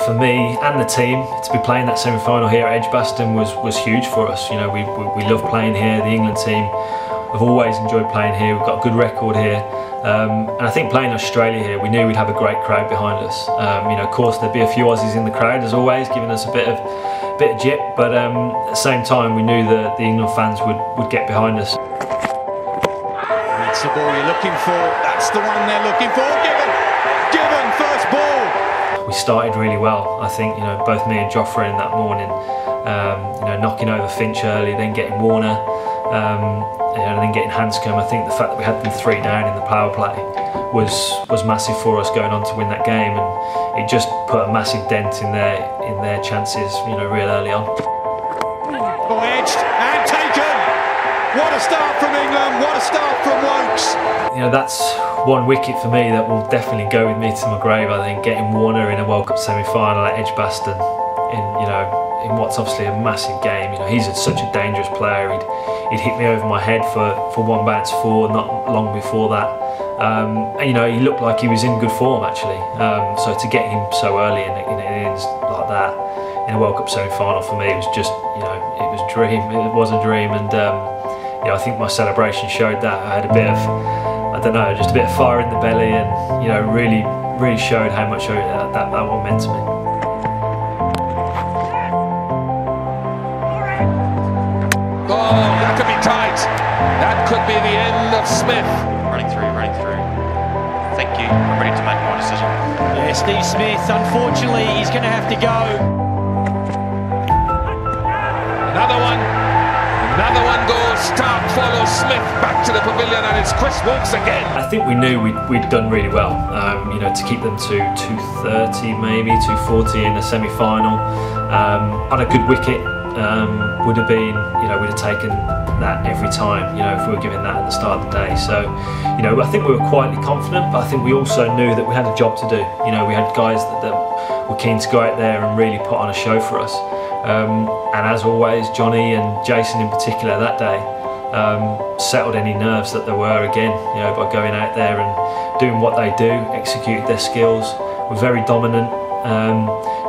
for me and the team to be playing that semi-final here at Edgbaston was huge for us. You know, we love playing here. The England team have always enjoyed playing here. We've got a good record here. And I think playing Australia here, we knew we'd have a great crowd behind us. You know, of course, there'd be a few Aussies in the crowd as always, giving us a bit of jip. But at the same time, we knew that the England fans would get behind us. That's the ball you're looking for. That's the one they're looking for. Given first ball. We started really well. I think, you know, both me and Joffrey in that morning, you know, knocking over Finch early, then getting Warner. And then getting Hanscom. I think the fact that we had them 3 down in the power play was massive for us going on to win that game, and it just put a massive dent in their chances, you know, real early on. Oh, edged and taken. What a start from England! What a start from Woakes! You know, that's one wicket for me that will definitely go with me to my grave. I think getting Warner in a World Cup semi-final at Edgbaston, in what's obviously a massive game. You know, he's such a dangerous player. He'd hit me over my head for 1 bounce 4 not long before that. And, you know, he looked like he was in good form actually. So to get him so early in innings like that in a World Cup semi-final for me, it was just, you know, it was a dream. It was a dream, and you know, I think my celebration showed that. I had a bit of, I don't know, just a bit of fire in the belly, and you know, really showed how much that one meant to me. That could be tight. That could be the end of Smith. Running through. Thank you. I'm ready to make my decision. Yeah, Steve Smith, unfortunately, he's going to have to go. Another one goes. Stark follows Smith back to the pavilion, and it's Chris Woakes again. I think we knew we'd done really well. You know, to keep them to 230, maybe 240 in the semi-final on a good wicket. Would have been, you know, we'd have taken that every time, you know, if we were given that at the start of the day. So, you know, I think we were quietly confident, but I think we also knew that we had a job to do. You know, we had guys that were keen to go out there and really put on a show for us. And as always, Johnny and Jason in particular that day settled any nerves that there were again, you know, by going out there and doing what they do, executed their skills, were very dominant,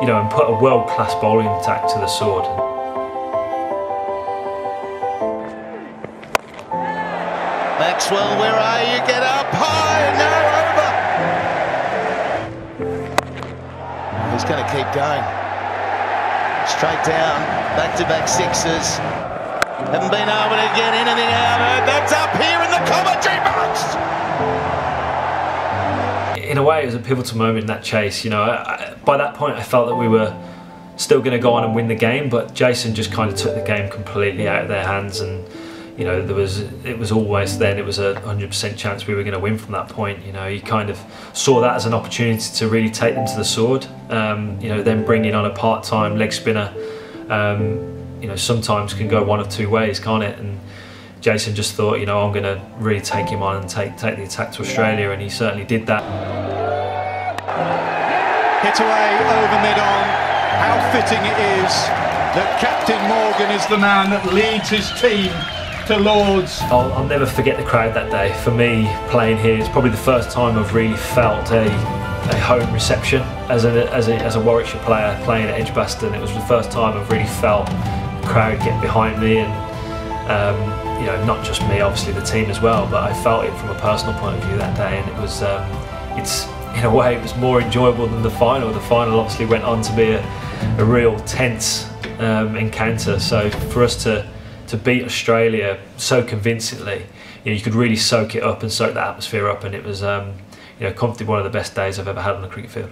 you know, and put a world-class bowling attack to the sword. Maxwell, where are you? Get up high, no, over. He's going to keep going. Straight down, back-to-back sixes. Haven't been able to get anything out of it. That's up here in the commentary box. In a way, it was a pivotal moment in that chase. You know, by that point, I felt that we were still going to go on and win the game, but Jason just kind of took the game completely out of their hands, and you know, it was always then, it was a 100% chance we were going to win from that point. You know, he kind of saw that as an opportunity to really take them to the sword. You know, then bringing on a part-time leg spinner, you know, sometimes can go one of 2 ways, can't it? And Jason just thought, you know, I'm going to really take him on and take the attack to Australia, and he certainly did that. Hit away over mid-on. How fitting it is that Captain Morgan is the man that leads his team to Lords. I'll never forget the crowd that day. For me, playing here, it's probably the first time I've really felt a home reception as a Warwickshire player playing at Edgbaston. It was the first time I've really felt the crowd get behind me, and you know, not just me, obviously the team as well, but I felt it from a personal point of view that day, and it was, it's in a way, it was more enjoyable than the final. The final obviously went on to be a real tense encounter. So for us to beat Australia so convincingly, you know, you could really soak it up and soak the atmosphere up, and it was, you know, comfortably one of the best days I've ever had on the cricket field.